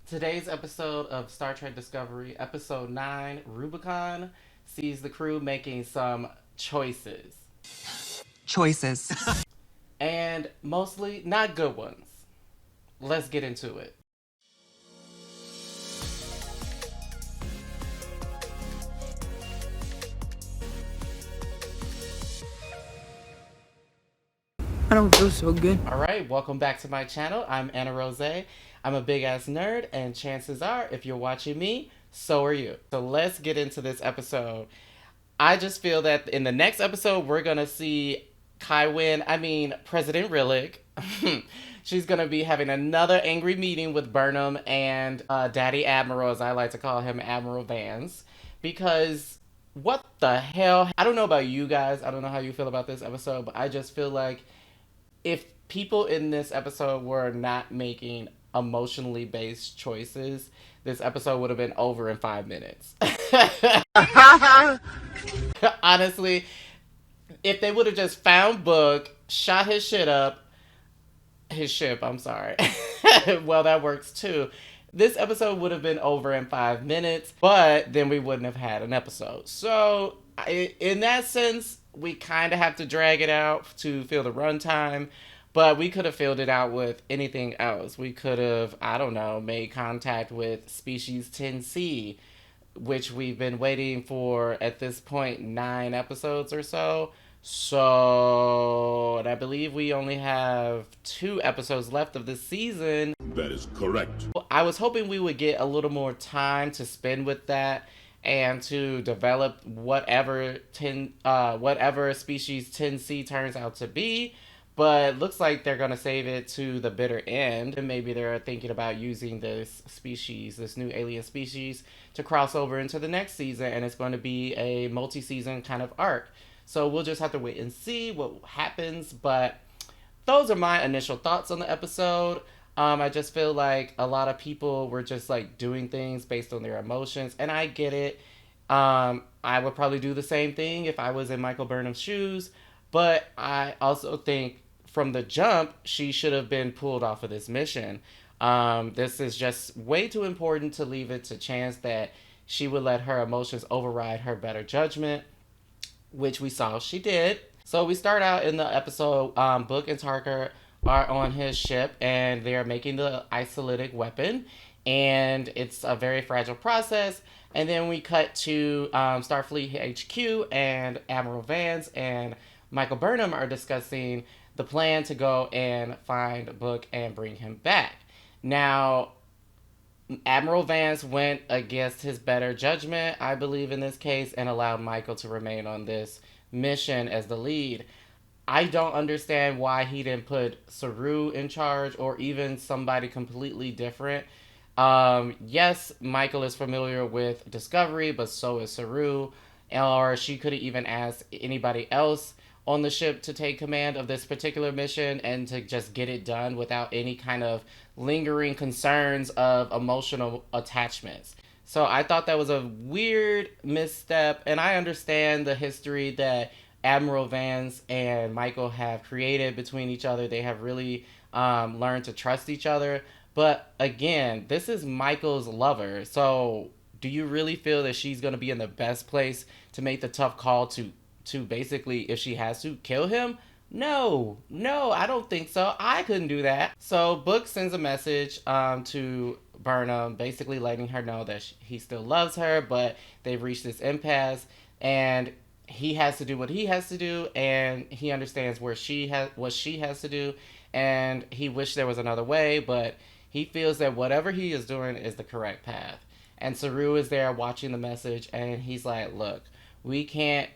Today's episode of Star Trek Discovery, Episode 9, Rubicon, sees the crew making some choices. Choices. And mostly not good ones. Let's get into it. I don't feel so good. Alright, welcome back to my channel. I'm Rozay. I'm a big ass nerd, and chances are, if you're watching me, so are you. So let's get into this episode. I just feel that in the next episode, we're gonna see President Rillick. She's gonna be having another angry meeting with Burnham and Daddy Admiral, as I like to call him, Admiral Vance. Because what the hell? I don't know about you guys. I don't know how you feel about this episode, but I just feel like if people in this episode were not making emotionally based choices, this episode would have been over in 5 minutes. Honestly, if they would have just found Book, shot his shit up, his ship, I'm sorry. Well, that works too. This episode would have been over in 5 minutes, but then we wouldn't have had an episode. So, in that sense, we kind of have to drag it out to fill the runtime, but we could have filled it out with anything else. We could have, I don't know, made contact with species 10C, which we've been waiting for at this point 9 episodes or so. So, and I believe we only have 2 episodes left of this season. That is correct. I was hoping we would get a little more time to spend with that and to develop whatever species 10C turns out to be. But looks like they're gonna save it to the bitter end, and maybe they're thinking about using this new alien species, to cross over into the next season, and it's going to be a multi-season kind of arc. So we'll just have to wait and see what happens. But those are my initial thoughts on the episode. I just feel like a lot of people were just like doing things based on their emotions, and I get it. I would probably do the same thing if I was in Michael Burnham's shoes, but I also think from the jump she should have been pulled off of this mission. This is just way too important to leave it to chance that she would let her emotions override her better judgment, which we saw she did. So we start out in the episode. Book and Tarker are on his ship, and they're making the isolytic weapon, and it's a very fragile process. And then we cut to Starfleet HQ, and Admiral Vance and Michael Burnham are discussing the plan to go and find Book and bring him back. Now, Admiral Vance went against his better judgment, I believe, in this case, and allowed Michael to remain on this mission as the lead. I don't understand why he didn't put Saru in charge, or even somebody completely different. Yes, Michael is familiar with Discovery, but so is Saru. Or she could have even asked anybody else on the ship to take command of this particular mission and to just get it done without any kind of lingering concerns of emotional attachments. So I thought that was a weird misstep, and I understand the history that Admiral Vance and Michael have created between each other. They have really learned to trust each other. But again, this is Michael's lover. So do you really feel that she's going to be in the best place to make the tough call to basically, if she has to, kill him? No, I don't think so. I couldn't do that. So Book sends a message to Burnham, basically letting her know that he still loves her, but they've reached this impasse, and he has to do what he has to do, and he understands what she has to do, and he wished there was another way, but he feels that whatever he is doing is the correct path. And Saru is there watching the message, and he's like, "Look, we can't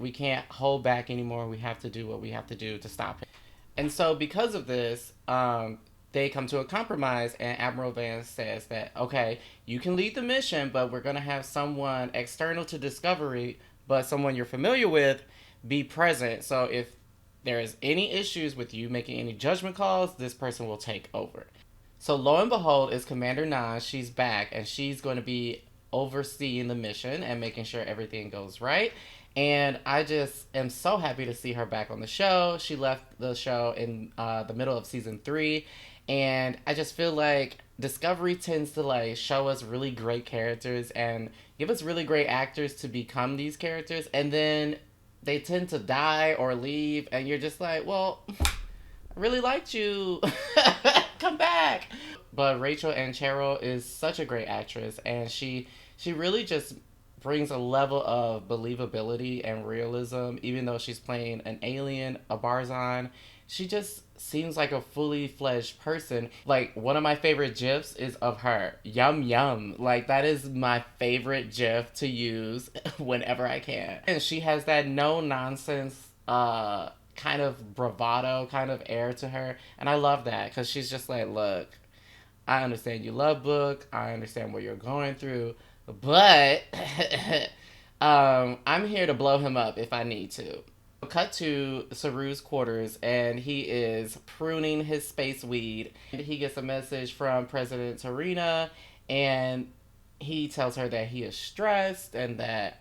hold back anymore. We have to do what we have to do to stop him." And so because of this, they come to a compromise, and Admiral Vance says that, okay, you can lead the mission, but we're going to have someone external to Discovery, but someone you're familiar with, be present. So if there is any issues with you making any judgment calls, this person will take over. So lo and behold, is Commander Nan. She's back, and she's going to be overseeing the mission and making sure everything goes right. And I just am so happy to see her back on the show. She left the show in the middle of season 3, and I just feel like Discovery tends to like show us really great characters and give us really great actors to become these characters, and then they tend to die or leave, and you're just like, well, I really liked you. Come back. But Rachel Anchero is such a great actress, and she really just brings a level of believability and realism, even though she's playing an alien, a Barzan. She just seems like a fully fledged person. Like, one of my favorite GIFs is of her. Yum yum. Like, that is my favorite GIF to use whenever I can. And she has that no nonsense, kind of bravado kind of air to her. And I love that because she's just like, look, I understand you love Book. I understand what you're going through. But I'm here to blow him up if I need to. Cut to Saru's quarters, and he is pruning his space weed. He gets a message from President Tarina, and he tells her that he is stressed and that,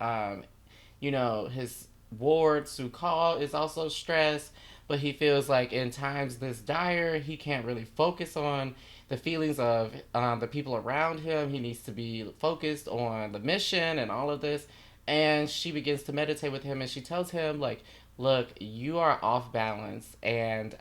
his ward, Sukal, is also stressed, but he feels like in times this dire, he can't really focus on the feelings of the people around him. He needs to be focused on the mission and all of this. And she begins to meditate with him, and she tells him, like, look, you are off balance, and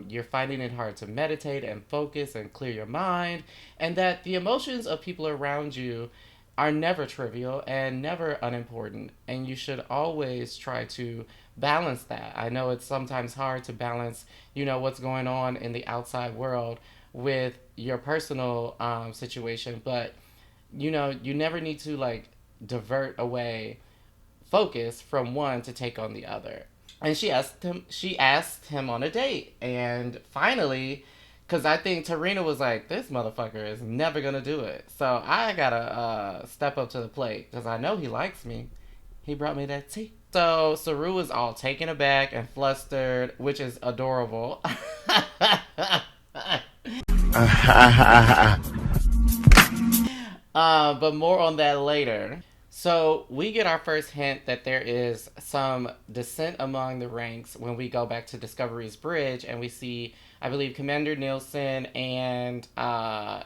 you're finding it hard to meditate and focus and clear your mind, and that the emotions of people around you are never trivial and never unimportant, and you should always try to balance that. I know it's sometimes hard to balance, what's going on in the outside world with your personal situation, but you never need to like divert away focus from one to take on the other. And she asked him on a date, and finally, because I think Tarina was like, this motherfucker is never gonna do it, so I gotta step up to the plate because I know he likes me. He brought me that tea. So Saru is all taken aback and flustered, which is adorable. But more on that later. So we get our first hint that there is some dissent among the ranks when we go back to Discovery's bridge, and we see, I believe, Commander Nielsen and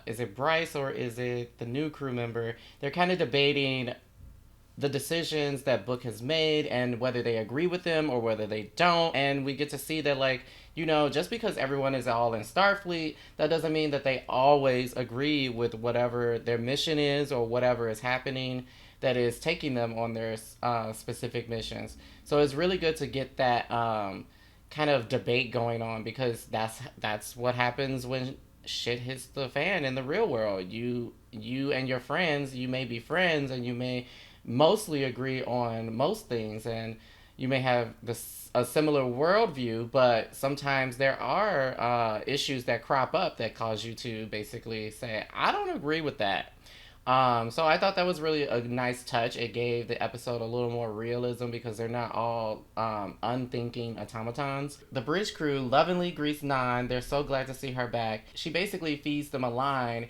is it Bryce or is it the new crew member? They're kind of debating the decisions that Book has made and whether they agree with them or whether they don't. And we get to see that, like, just because everyone is all in Starfleet, that doesn't mean that they always agree with whatever their mission is or whatever is happening that is taking them on their specific missions. So it's really good to get that kind of debate going on, because that's what happens when shit hits the fan in the real world. You and your friends, you may be friends and you may mostly agree on most things, and you may have a similar worldview, but sometimes there are issues that crop up that cause you to basically say, I don't agree with that. So I thought that was really a nice touch. It gave the episode a little more realism because they're not all unthinking automatons. The bridge crew lovingly greets Nan. They're so glad to see her back. She basically feeds them a line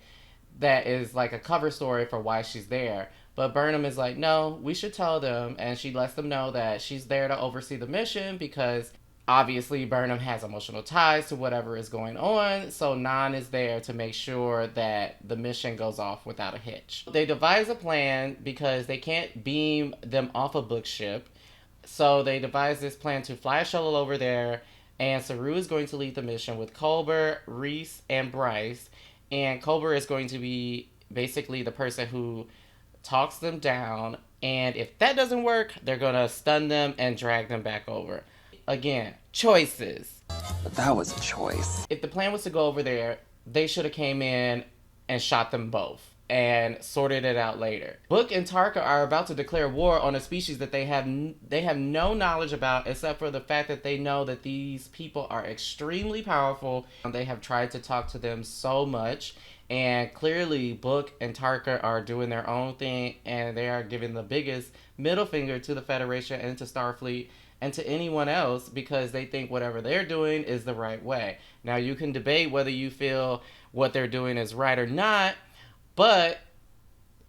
that is like a cover story for why she's there. But Burnham is like, no, we should tell them. And she lets them know that she's there to oversee the mission because obviously Burnham has emotional ties to whatever is going on. So Nan is there to make sure that the mission goes off without a hitch. They devise a plan because they can't beam them off a Book ship. So they devise this plan to fly a shuttle over there. And Saru is going to lead the mission with Culber, Reese, and Bryce. And Culber is going to be basically the person who talks them down, and if that doesn't work, they're gonna stun them and drag them back over. Again, choices. But that was a choice. If the plan was to go over there, they should have came in and shot them both and sorted it out later. Book and Tarka are about to declare war on a species that they have no knowledge about, except for the fact that they know that these people are extremely powerful. They have tried to talk to them so much, and clearly Book and Tarka are doing their own thing, and they are giving the biggest middle finger to the Federation and to Starfleet and to anyone else because they think whatever they're doing is the right way. Now, you can debate whether you feel what they're doing is right or not, but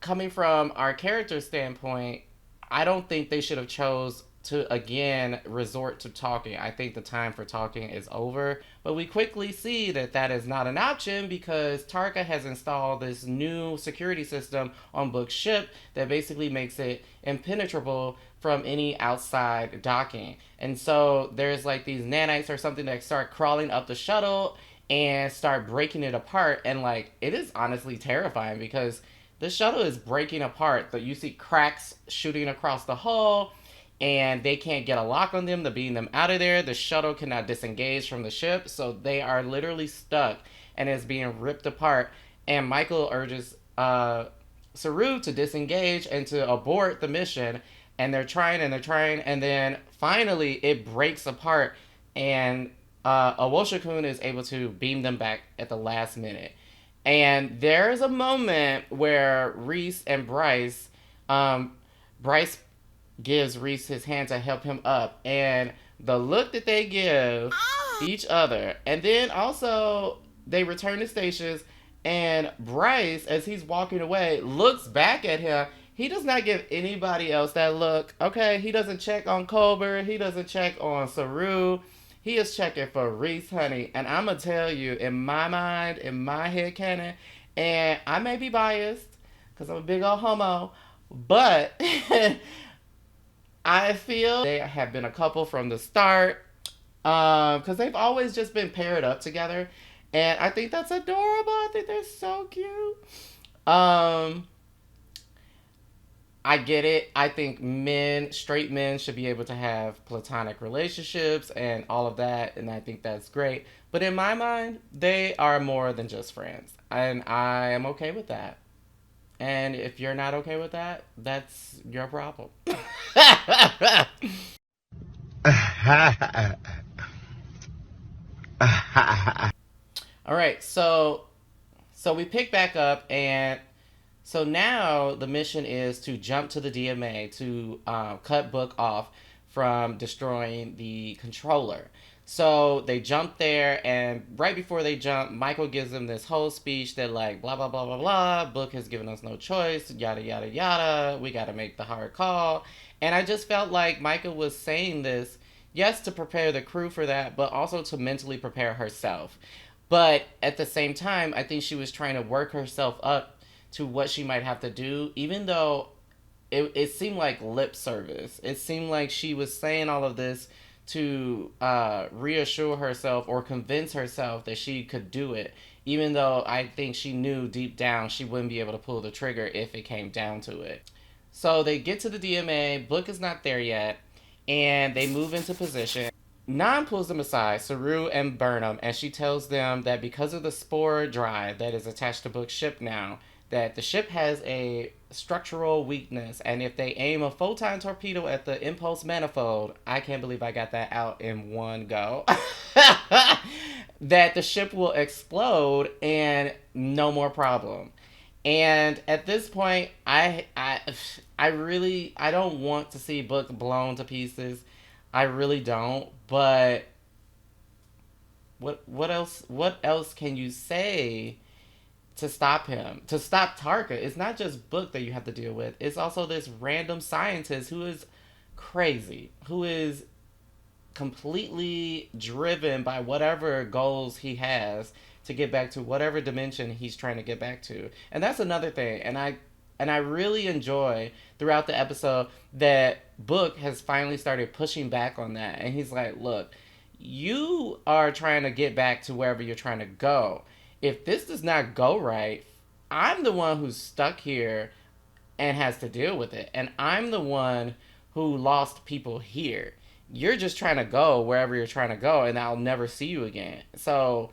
coming from our character standpoint, I don't think they should have chose to again resort to talking. I think the time for talking is over, but we quickly see that that is not an option because Tarka has installed this new security system on Book's ship that basically makes it impenetrable from any outside docking. And so there's like these nanites or something that start crawling up the shuttle and start breaking it apart, and like it is honestly terrifying because the shuttle is breaking apart. But you see cracks shooting across the hull, and they can't get a lock on them to beam them out of there. The shuttle cannot disengage from the ship, so they are literally stuck and is being ripped apart. And Michael urges Saru to disengage and to abort the mission. And they're trying, and then finally it breaks apart, and Awoshikun is able to beam them back at the last minute. And there's a moment where Reese and Bryce gives Reese his hand to help him up, and the look that they give each other, and then also they return to stations, and Bryce, as he's walking away, looks back at him. He does not give anybody else that look. Okay, he doesn't check on Colbert. He doesn't check on Saru. He is checking for Reese, honey. And I'm going to tell you, in my mind, in my head canon, and I may be biased because I'm a big old homo, but I feel they have been a couple from the start because they've always just been paired up together. And I think that's adorable. I think they're so cute. I get it. I think straight men should be able to have platonic relationships and all of that, and I think that's great. But in my mind, they are more than just friends, and I am okay with that. And if you're not okay with that, that's your problem. All right, so we pick back up, and so now the mission is to jump to the DMA to cut Book off from destroying the controller. So they jump there, and right before they jump, Michael gives them this whole speech that like blah blah blah blah blah. Book has given us no choice, yada yada yada. We got to make the hard call, and I just felt like Michael was saying this, yes, to prepare the crew for that, but also to mentally prepare herself. But at the same time, I think she was trying to work herself up to what she might have to do, even though it seemed like lip service. It seemed like she was saying all of this to reassure herself or convince herself that she could do it, even though I think she knew deep down she wouldn't be able to pull the trigger if it came down to it. So they get to the DMA, Book is not there yet, and they move into position. Nan pulls them aside, Saru and Burnham, and she tells them that because of the spore drive that is attached to Book's ship now, that the ship has a structural weakness, and if they aim a photon torpedo at the impulse manifold, I can't believe I got that out in one go, that the ship will explode and no more problem. And at this point, I don't want to see Book blown to pieces. I really don't. But what else can you say to stop him? To stop Tarka? It's not just Book that you have to deal with. It's also this random scientist who is crazy, who is completely driven by whatever goals he has to get back to whatever dimension he's trying to get back to. And that's another thing. And I really enjoy throughout the episode that Book has finally started pushing back on that. And he's like, look, you are trying to get back to wherever you're trying to go. If this does not go right, I'm the one who's stuck here and has to deal with it. And I'm the one who lost people here. You're just trying to go wherever you're trying to go, and I'll never see you again. So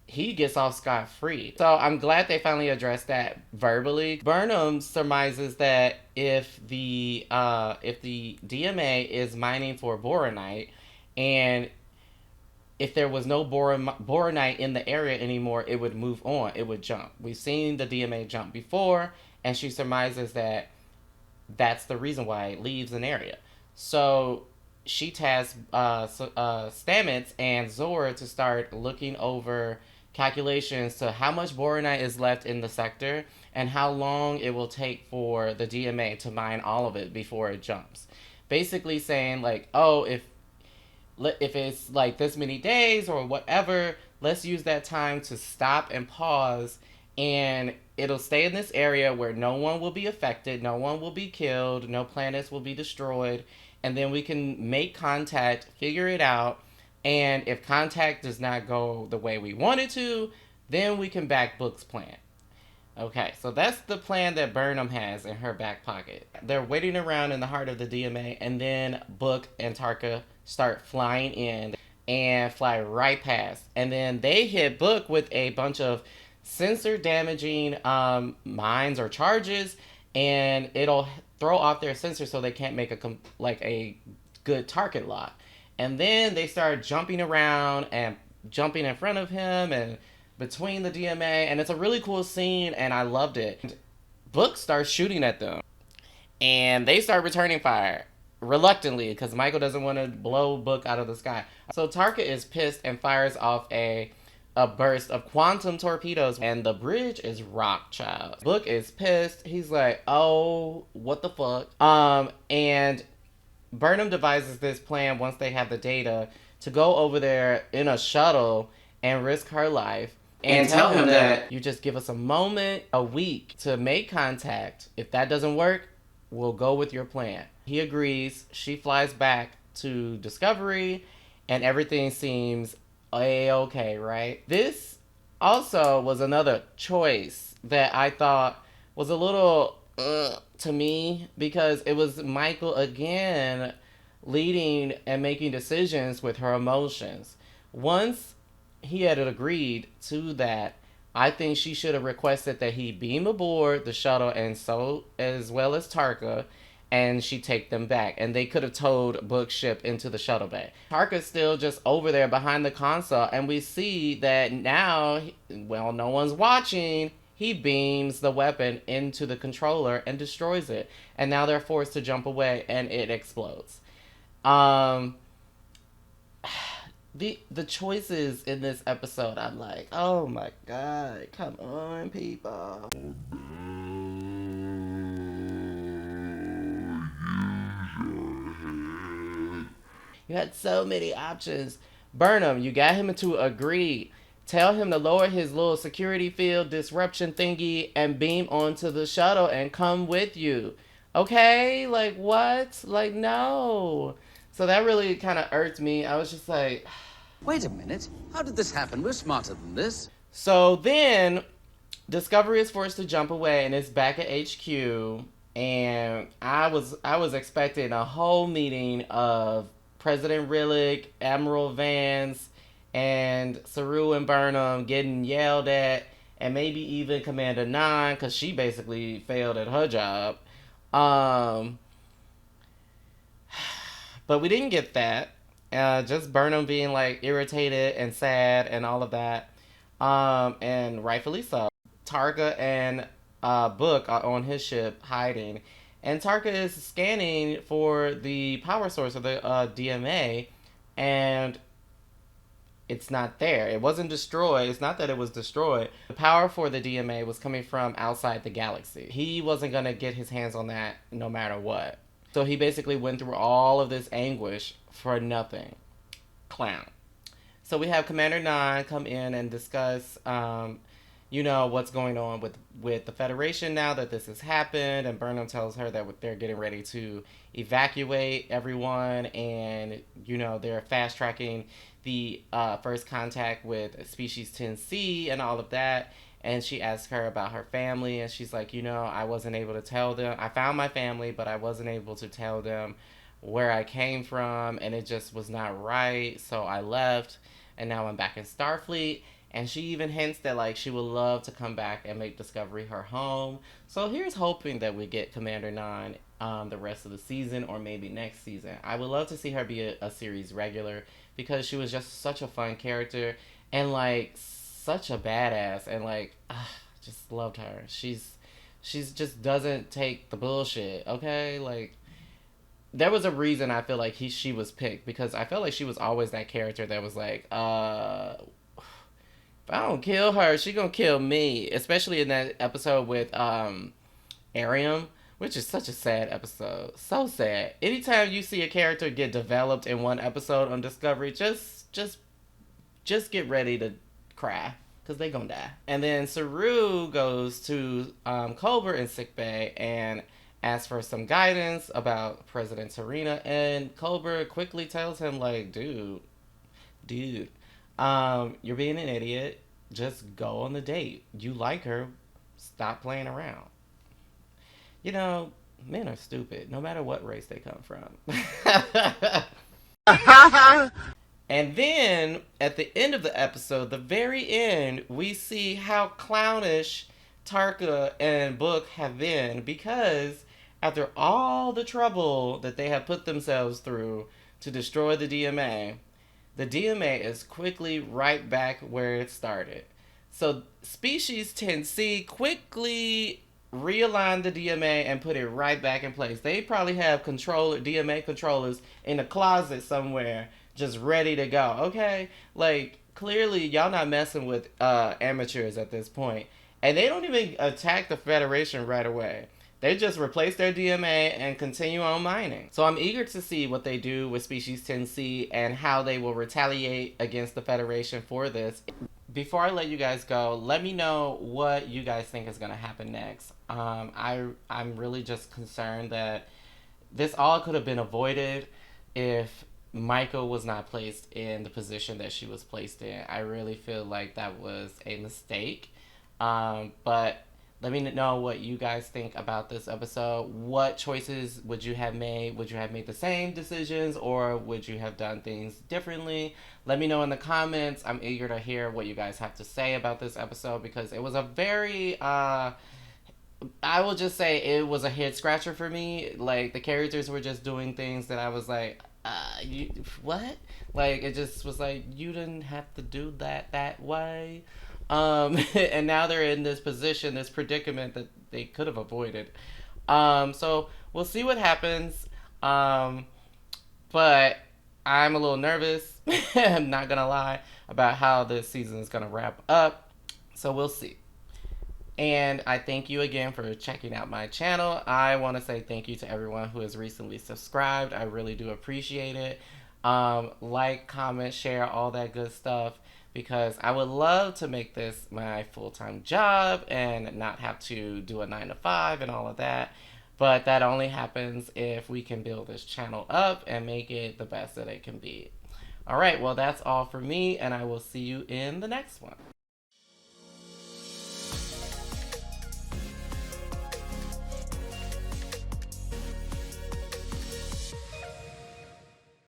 he gets off scot-free. So I'm glad they finally addressed that verbally. Burnham surmises that if the DMA is mining for boronite, and if there was no boronite in the area anymore, it would move on. It would jump. We've seen the DMA jump before, and she surmises that that's the reason why it leaves an area. So she tasks Stamets and Zora to start looking over calculations to how much boronite is left in the sector and how long it will take for the DMA to mine all of it before it jumps. basically saying like, oh, if it's like this many days or whatever, let's use that time to stop and pause, and it'll stay in this area where no one will be affected, no one will be killed, no planets will be destroyed, and then we can make contact, figure it out, and if contact does not go the way we want it to, then we can back Book's plan. Okay, so that's the plan that Burnham has in her back pocket. They're waiting around in the heart of the DMA, and then Book and Tarka start flying in and fly right past. And then they hit Book with a bunch of sensor damaging mines or charges, and it'll throw off their sensor so they can't make a good target lock. And then they start jumping around and jumping in front of him and between the DMA, and it's a really cool scene, and I loved it. Book starts shooting at them, and they start returning fire reluctantly because Michael doesn't want to blow Book out of the sky. So Tarka is pissed and fires off a burst of quantum torpedoes, and the bridge is rocked, child. Book is pissed. He's like, "Oh, what the fuck?" And Burnham devises this plan once they have the data to go over there in a shuttle and risk her life and tell him that you just give us a moment, a week to make contact. If that doesn't work, we'll go with your plan. He agrees. She flies back to Discovery, and everything seems a-okay, right? This also was another choice that I thought was a little to me, because it was Michael again leading and making decisions with her emotions. Once he had agreed to that, I think she should have requested that he beam aboard the shuttle, and so as well as Tarka, and she take them back, and they could have towed Book's ship into the shuttle bay. Tarka's still just over there behind the console, and we see that now, well, no one's watching. He beams the weapon into the controller and destroys it, and now they're forced to jump away, and it explodes. The choices in this episode, I'm like, oh my god, come on, people. You had so many options. Burnham, you got him to agree. Tell him to lower his little security field disruption thingy and beam onto the shuttle and come with you. Okay? Like, what? Like, no. So that really kind of irked me. I was just like, wait a minute. How did this happen? We're smarter than this. So then Discovery is forced to jump away, and it's back at HQ. And I was expecting a whole meeting of President Rillick, Admiral Vance, and Saru and Burnham getting yelled at, and maybe even Commander Nine, because she basically failed at her job. But we didn't get that. Just Burnham being like irritated and sad and all of that. And rightfully so. Tarka and Book are on his ship hiding. And Tarka is scanning for the power source of the DMA. And it's not there. It wasn't destroyed. It's not that it was destroyed. The power for the DMA was coming from outside the galaxy. He wasn't going to get his hands on that no matter what. So he basically went through all of this anguish for nothing. Clown. So we have Commander Nine come in and discuss, what's going on with the Federation now that this has happened. And Burnham tells her that they're getting ready to evacuate everyone. And, they're fast tracking the first contact with species 10C and all of that. And she asks her about her family, and she's like, I wasn't able to tell them. I found my family, but I wasn't able to tell them where I came from, and it just was not right. So I left, and now I'm back in Starfleet. And she even hints that, like, she would love to come back and make Discovery her home. So here's hoping that we get Commander Nine the rest of the season, or maybe next season. I would love to see her be a series regular, because she was just such a fun character, and, like, such a badass, and just loved her. She's just doesn't take the bullshit, okay? Like, there was a reason I feel like she was picked, because I felt like she was always that character that was like, if I don't kill her, she gonna kill me. Especially in that episode with Arium, which is such a sad episode. So sad. Anytime you see a character get developed in one episode on Discovery, just get ready to cry because they gonna die. And then Saru goes to Culber in sickbay and asks for some guidance about President Serena, and Culber quickly tells him like, dude, you're being an idiot. Just go on the date. You like her. Stop playing around. You know, men are stupid, no matter what race they come from. And then at the end of the episode, the very end, we see how clownish Tarka and Book have been because after all the trouble that they have put themselves through to destroy the DMA is quickly right back where it started. So Species 10C quickly realigned the DMA and put it right back in place. They probably have DMA controllers in a closet somewhere just ready to go. Okay? Like, clearly y'all not messing with amateurs at this point. And they don't even attack the Federation right away. They just replace their DMA and continue on mining. So I'm eager to see what they do with Species 10C and how they will retaliate against the Federation for this. Before I let you guys go, let me know what you guys think is going to happen next. I'm really just concerned that this all could have been avoided if Michael was not placed in the position that she was placed in. I really feel like that was a mistake. But let me know what you guys think about this episode. What choices would you have made? Would you have made the same decisions or would you have done things differently? Let me know in the comments. I'm eager to hear what you guys have to say about this episode because it was a very, I will just say it was a head scratcher for me. Like, the characters were just doing things that I was like, what? Like, it just was like, you didn't have to do that way. And now they're in this position, this predicament that they could have avoided. So we'll see what happens. But I'm a little nervous. I'm not gonna lie about how this season is gonna wrap up. So we'll see. And I thank you again for checking out my channel. I want to say thank you to everyone who has recently subscribed. I really do appreciate it. Like, comment, share, all that good stuff. Because I would love to make this my full-time job and not have to do a 9 to 5 and all of that. But that only happens if we can build this channel up and make it the best that it can be. All right, well, that's all for me, and I will see you in the next one.